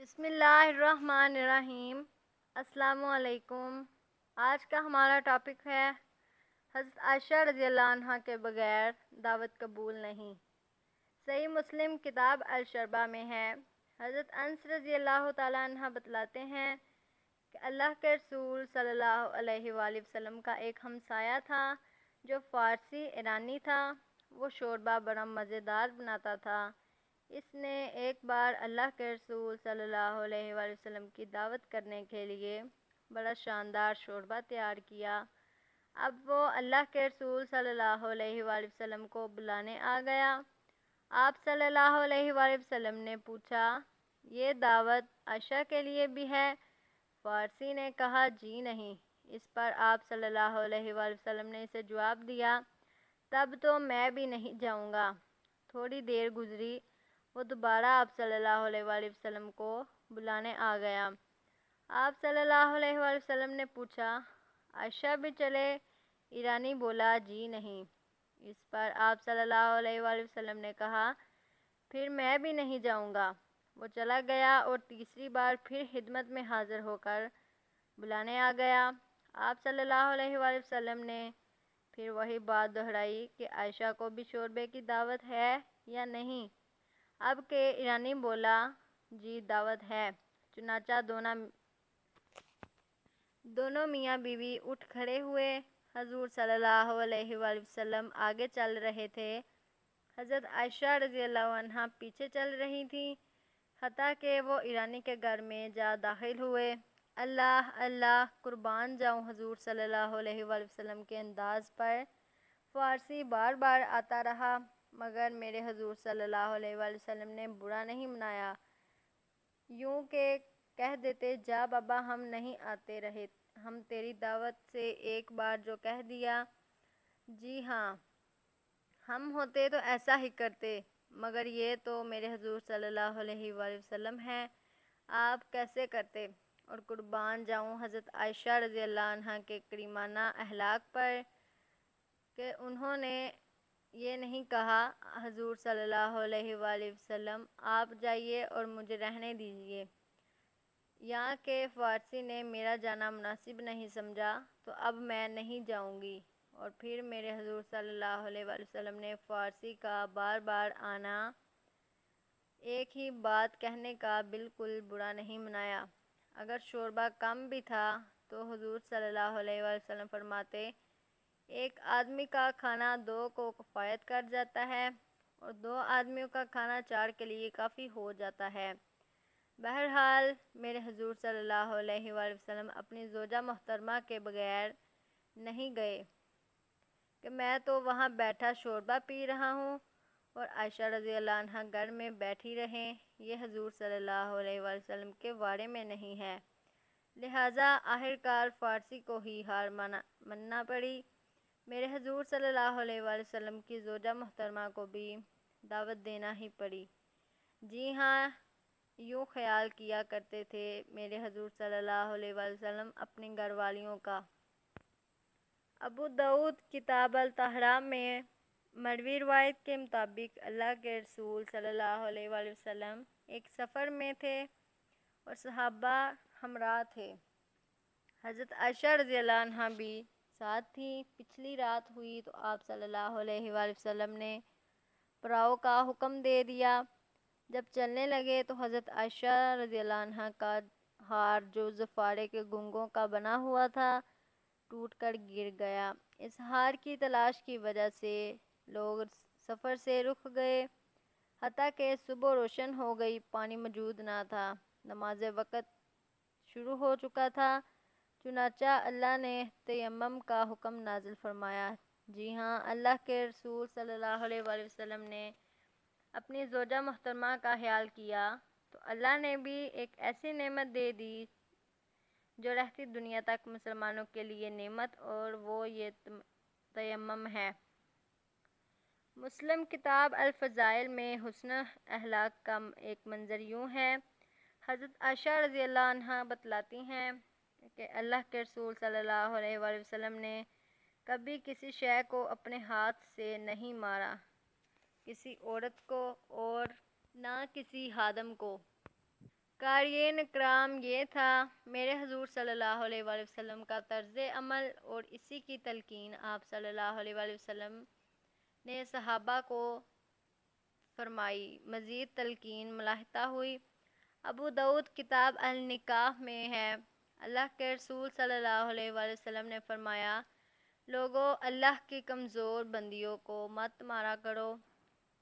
بسم اللہ الرحمن الرحیم۔ السلام علیکم۔ آج کا ہمارا ٹاپک ہے حضرت عائشہ رضی اللہ عنہ کے بغیر دعوت قبول نہیں۔ صحیح مسلم کتاب الشربہ میں ہے، حضرت انس رضی اللہ تعالیٰ عنہ بتلاتے ہیں کہ اللہ کے رسول صلی اللہ علیہ وآلہ وسلم کا ایک ہمسایہ تھا جو فارسی ایرانی تھا۔ وہ شوربہ بڑا مزیدار بناتا تھا۔ اس نے ایک بار اللہ کے رسول صلی اللہ علیہ وآلہ وسلم کی دعوت کرنے کے لیے بڑا شاندار شوربہ تیار کیا۔ اب وہ اللہ کے رسول صلی اللہ علیہ وآلہ وسلم کو بلانے آ گیا۔ آپ صلی اللہ علیہ وآلہ وسلم نے پوچھا، یہ دعوت عائشہ کے لیے بھی ہے؟ فارسی نے کہا، جی نہیں۔ اس پر آپ صلی اللہ علیہ وآلہ وسلم نے اسے جواب دیا، تب تو میں بھی نہیں جاؤں گا۔ تھوڑی دیر گزری، وہ دوبارہ آپ صلی اللہ علیہ وآلہ وسلم کو بلانے آ گیا۔ آپ صلی اللہ علیہ وآلہ وسلم نے پوچھا، عائشہ بھی چلے؟ ایرانی بولا، جی نہیں۔ اس پر آپ صلی اللہ علیہ وآلہ وسلم نے کہا، پھر میں بھی نہیں جاؤں گا۔ وہ چلا گیا اور تیسری بار پھر خدمت میں حاضر ہو کر بلانے آ گیا۔ آپ صلی اللہ علیہ وآلہ وسلم نے پھر وہی بات دہرائی کہ عائشہ کو بھی شوربے کی دعوت ہے یا نہیں؟ اب کہ ایرانی بولا، جی دعوت ہے۔ چنانچہ دونوں میاں بیوی اٹھ کھڑے ہوئے۔ حضور صلی اللہ علیہ وآلہ وسلم آگے چل رہے تھے، حضرت عائشہ رضی اللہ عنہ پیچھے چل رہی تھیں، حتیٰ کہ وہ ایرانی کے گھر میں جا داخل ہوئے۔ اللہ اللہ، قربان جاؤں حضور صلی اللہ علیہ وآلہ وسلم کے انداز پر فارسی بار بار آتا رہا، مگر میرے حضور صلی اللہ علیہ وآلہ وسلم نے برا نہیں منایا، یوں کہ کہہ دیتے، جا بابا، ہم نہیں آتے رہے، ہم تیری دعوت سے ایک بار جو کہہ دیا، جی ہاں ہم ہوتے تو ایسا ہی کرتے، مگر یہ تو میرے حضور صلی اللہ علیہ وآلہ وسلم ہیں، آپ کیسے کرتے؟ اور قربان جاؤں حضرت عائشہ رضی اللہ عنہ کے کریمانہ اخلاق پر کہ انہوں نے یہ نہیں کہا، حضور صلی اللہ علیہ وآلہ وسلم آپ جائیے اور مجھے رہنے دیجیے، یہاں کہ فارسی نے میرا جانا مناسب نہیں سمجھا تو اب میں نہیں جاؤں گی۔ اور پھر میرے حضور صلی اللہ علیہ وآلہ وسلم نے فارسی کا بار بار آنا، ایک ہی بات کہنے کا بالکل برا نہیں منایا۔ اگر شوربہ کم بھی تھا تو حضور صلی اللہ علیہ وآلہ وسلم فرماتے، ایک آدمی کا کھانا دو کو کفایت کر جاتا ہے اور دو آدمیوں کا کھانا چار کے لیے کافی ہو جاتا ہے۔ بہرحال میرے حضور صلی اللہ علیہ وآلہ وسلم اپنی زوجہ محترمہ کے بغیر نہیں گئے کہ میں تو وہاں بیٹھا شوربہ پی رہا ہوں اور عائشہ رضی اللہ عنہ گھر میں بیٹھی رہیں، یہ حضور صلی اللہ علیہ وآلہ وسلم کے وارے میں نہیں ہے۔ لہٰذا آخرکار فارسی کو ہی ہار ماننا پڑی۔ میرے حضور صلی اللہ علیہ وآلہ وسلم کی زوجہ محترمہ کو بھی دعوت دینا ہی پڑی۔ جی ہاں، یوں خیال کیا کرتے تھے میرے حضور صلی اللہ علیہ وآلہ وسلم اپنی گھر والیوں کا۔ ابو داؤد کتاب الطہارہ میں مروی روایت کے مطابق اللہ کے رسول صلی اللہ علیہ وآلہ وسلم ایک سفر میں تھے اور صحابہ ہمراہ تھے۔ حضرت عائشہ رضی اللہ عنہ بھی ساتھ تھیں۔ پچھلی رات ہوئی تو آپ صلی اللہ علیہ وآلہ وسلم نے پڑاؤ کا حکم دے دیا۔ جب چلنے لگے تو حضرت عائشہ رضی اللہ عنہ کا ہار جو زفارے کے گنگوں کا بنا ہوا تھا ٹوٹ کر گر گیا۔ اس ہار کی تلاش کی وجہ سے لوگ سفر سے رک گئے، حتیٰ کہ صبح روشن ہو گئی، پانی موجود نہ تھا، نماز وقت شروع ہو چکا تھا، چنانچہ اللہ نے تیمم کا حکم نازل فرمایا۔ جی ہاں، اللہ کے رسول صلی اللہ علیہ وآلہ وسلم نے اپنی زوجہ محترمہ کا خیال کیا تو اللہ نے بھی ایک ایسی نعمت دے دی جو رہتی دنیا تک مسلمانوں کے لیے نعمت، اور وہ یہ تیمم ہے۔ مسلم کتاب الفضائل میں حسن اخلاق کا ایک منظر یوں ہے۔ حضرت عائشہ رضی اللہ عنہ بتلاتی ہیں کہ اللہ کے رسول صلی اللہ علیہ وآلہ وسلم نے کبھی کسی شے کو اپنے ہاتھ سے نہیں مارا، کسی عورت کو اور نہ کسی خادم کو۔ قارئین اکرام، یہ تھا میرے حضور صلی اللہ علیہ وآلہ وسلم کا طرز عمل، اور اسی کی تلقین آپ صلی اللہ علیہ وآلہ وسلم نے صحابہ کو فرمائی۔ مزید تلقین ملاحظہ ہوئی۔ ابو داؤد کتاب النکاح میں ہے، اللہ کے رسول صلی اللہ علیہ وآلہ وسلم نے فرمایا، لوگو، اللہ کی کمزور بندیوں کو مت مارا کرو۔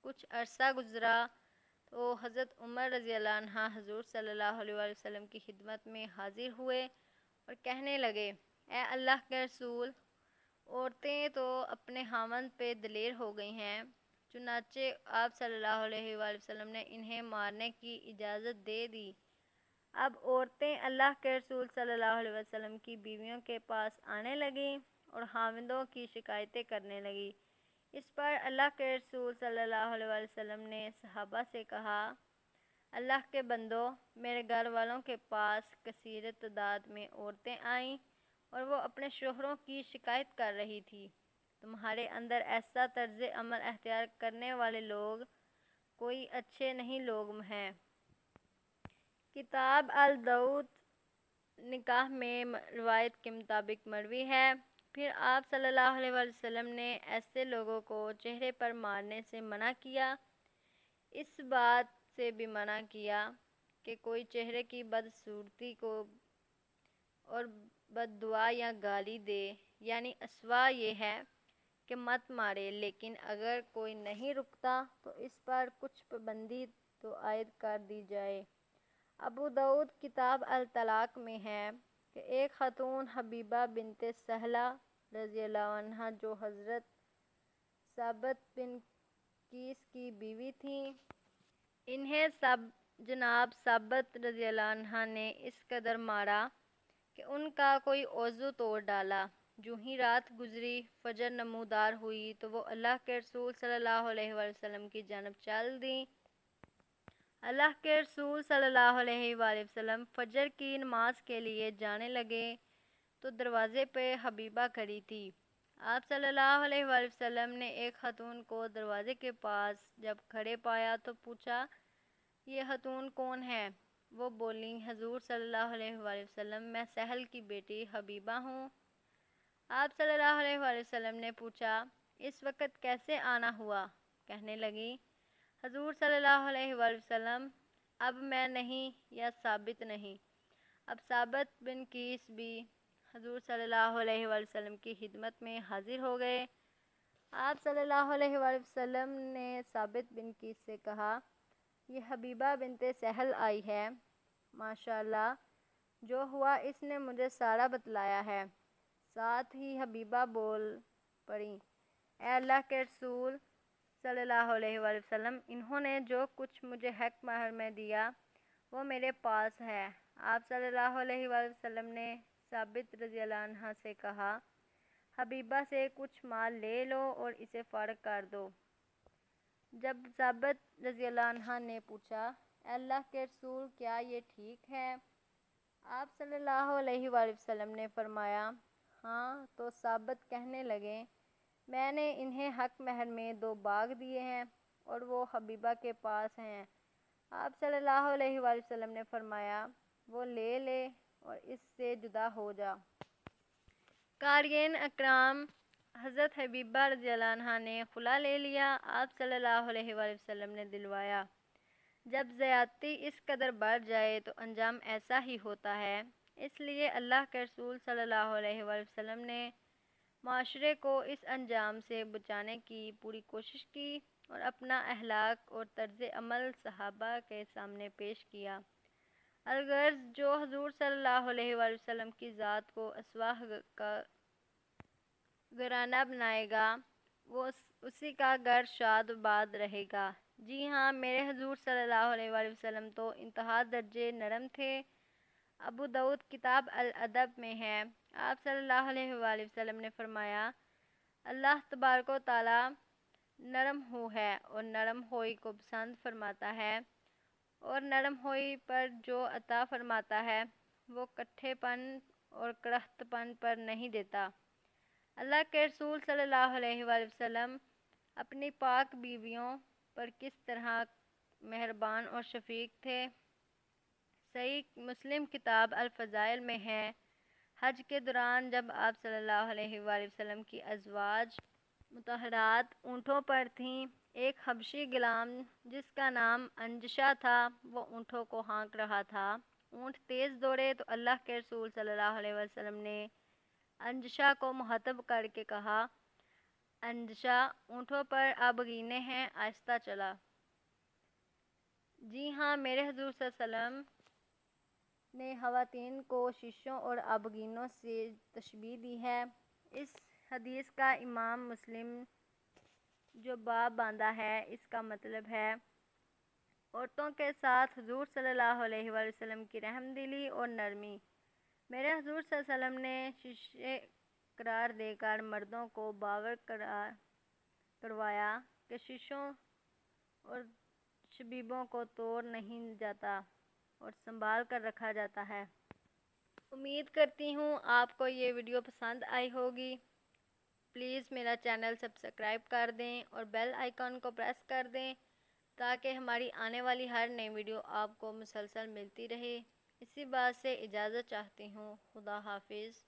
کچھ عرصہ گزرا تو حضرت عمر رضی اللہ عنہ حضور صلی اللہ علیہ وآلہ وسلم کی خدمت میں حاضر ہوئے اور کہنے لگے، اے اللہ کے رسول، عورتیں تو اپنے خاوند پہ دلیر ہو گئی ہیں، چنانچہ آپ صلی اللہ علیہ وآلہ وسلم نے انہیں مارنے کی اجازت دے دی۔ اب عورتیں اللہ کے رسول صلی اللہ علیہ وسلم کی بیویوں کے پاس آنے لگیں اور خاوندوں کی شکایتیں کرنے لگیں۔ اس پر اللہ کے رسول صلی اللہ علیہ وآلہ وسلم نے صحابہ سے کہا، اللہ کے بندو، میرے گھر والوں کے پاس کثیر تعداد میں عورتیں آئیں اور وہ اپنے شوہروں کی شکایت کر رہی تھی۔ تمہارے اندر ایسا طرز عمل اختیار کرنے والے لوگ کوئی اچھے نہیں لوگ ہیں۔ کتاب الدعوۃ نکاح میں روایت کے مطابق مروی ہے، پھر آپ صلی اللہ علیہ وآلہ وسلم نے ایسے لوگوں کو چہرے پر مارنے سے منع کیا، اس بات سے بھی منع کیا کہ کوئی چہرے کی بدصورتی کو اور بد دعا یا گالی دے، یعنی اسوا یہ ہے کہ مت مارے، لیکن اگر کوئی نہیں رکتا تو اس پر کچھ پابندی تو عائد کر دی جائے۔ ابو داؤد کتاب الطلاق میں ہے کہ ایک خاتون حبیبہ بنت سہلہ رضی اللہ عنہا جو حضرت ثابت بن قیس کی بیوی تھیں، انہیں جناب ثابت رضی اللہ عنہ نے اس قدر مارا کہ ان کا کوئی عضو توڑ ڈالا۔ جو ہی رات گزری، فجر نمودار ہوئی تو وہ اللہ کے رسول صلی اللہ علیہ وآلہ وسلم کی جانب چل دیں۔ اللہ کے رسول صلی اللہ علیہ وآلہ وسلم فجر کی نماز کے لیے جانے لگے تو دروازے پہ حبیبہ کھڑی تھی۔ آپ صلی اللہ علیہ وآلہ وسلم نے ایک خاتون کو دروازے کے پاس جب کھڑے پایا تو پوچھا، یہ خاتون کون ہے؟ وہ بولیں، حضور صلی اللہ علیہ وآلہ وسلم، میں سہل کی بیٹی حبیبہ ہوں۔ آپ صلی اللہ علیہ وآلہ وسلم نے پوچھا، اس وقت کیسے آنا ہوا؟ کہنے لگیں، حضور صلی اللہ علیہ وآلہ وسلم، اب میں نہیں یا ثابت نہیں۔ اب ثابت بن قیس بھی حضور صلی اللہ علیہ وآلہ وسلم کی خدمت میں حاضر ہو گئے۔ آپ صلی اللہ علیہ وآلہ وسلم نے ثابت بن قیس سے کہا، یہ حبیبہ بنت سہل آئی ہے، ماشاءاللہ، جو ہوا اس نے مجھے سارا بتلایا ہے۔ ساتھ ہی حبیبہ بول پڑیں، اے اللہ کے رسول صلی اللہ علیہ وآلہ وسلم، انہوں نے جو کچھ مجھے حق مہر میں دیا وہ میرے پاس ہے۔ آپ صلی اللہ علیہ وآلہ وسلم نے ثابت رضی اللہ عنہ سے کہا، حبیبہ سے کچھ مال لے لو اور اسے فارغ کر دو۔ جب ثابت رضی اللہ عنہ نے پوچھا، اے اللہ کے رسول، کیا یہ ٹھیک ہے؟ آپ صلی اللہ علیہ وآلہ وسلم نے فرمایا، ہاں۔ تو ثابت کہنے لگے، میں نے انہیں حق مہر میں 2 باغ دیے ہیں اور وہ حبیبہ کے پاس ہیں۔ آپ صلی اللہ علیہ وآلہ وسلم نے فرمایا، وہ لے لے اور اس سے جدا ہو جا۔ قارئین اکرام، حضرت حبیبہ رضی اللہ عنہا نے خلا لے لیا۔ آپ صلی اللہ علیہ وآلہ وسلم نے دلوایا، جب زیادتی اس قدر بڑھ جائے تو انجام ایسا ہی ہوتا ہے، اس لیے اللہ کے رسول صلی اللہ علیہ وآلہ وسلم نے معاشرے کو اس انجام سے بچانے کی پوری کوشش کی اور اپنا اخلاق اور طرز عمل صحابہ کے سامنے پیش کیا۔ الغرض جو حضور صلی اللہ علیہ وآلہ وسلم کی ذات کو اسوہ کا گھرانہ بنائے گا، وہ اسی کا گھر شاد و باد رہے گا۔ جی ہاں، میرے حضور صلی اللہ علیہ وآلہ وسلم تو انتہا درجے نرم تھے۔ ابو داؤد کتاب الادب میں ہے، آپ صلی اللہ علیہ وآلہ وسلم نے فرمایا، اللہ تبارک و تعالی نرم ہو ہے اور نرم ہوئی کو پسند فرماتا ہے، اور نرم ہوئی پر جو عطا فرماتا ہے وہ کٹھے پن اور کرخت پن پر نہیں دیتا۔ اللہ کے رسول صلی اللہ علیہ وآلہ وسلم اپنی پاک بیویوں پر کس طرح مہربان اور شفیق تھے۔ صحیح مسلم کتاب الفضائل میں ہے، حج کے دوران جب آپ صلی اللہ علیہ وآلہ وسلم کی ازواج مطہرات اونٹوں پر تھیں، ایک حبشی غلام جس کا نام انجشا تھا وہ اونٹوں کو ہانک رہا تھا۔ اونٹ تیز دوڑے تو اللہ کے رسول صلی اللہ علیہ وسلم نے انجشا کو مخاطب کر کے کہا، انجشا، اونٹوں پر آبگینے ہیں، آہستہ چلا۔ جی ہاں، میرے حضور صلی اللہ علیہ وسلم نے خواتین کو شیشوں اور آبگینوں سے تشبیہ دی ہے۔ اس حدیث کا امام مسلم جو باب باندھا ہے، اس کا مطلب ہے عورتوں کے ساتھ حضور صلی اللہ علیہ وآلہ وسلم کی رحم دلی اور نرمی۔ میرے حضور صلی اللہ علیہ وسلم نے شیشے قرار دے کر مردوں کو باور کروایا کہ شیشوں اور شبیبوں کو توڑ نہیں جاتا اور سنبھال کر رکھا جاتا ہے۔ امید کرتی ہوں آپ کو یہ ویڈیو پسند آئی ہوگی۔ پلیز میرا چینل سبسکرائب کر دیں اور بیل آئیکن کو پریس کر دیں تاکہ ہماری آنے والی ہر نئی ویڈیو آپ کو مسلسل ملتی رہے۔ اسی بات سے اجازت چاہتی ہوں۔ خدا حافظ۔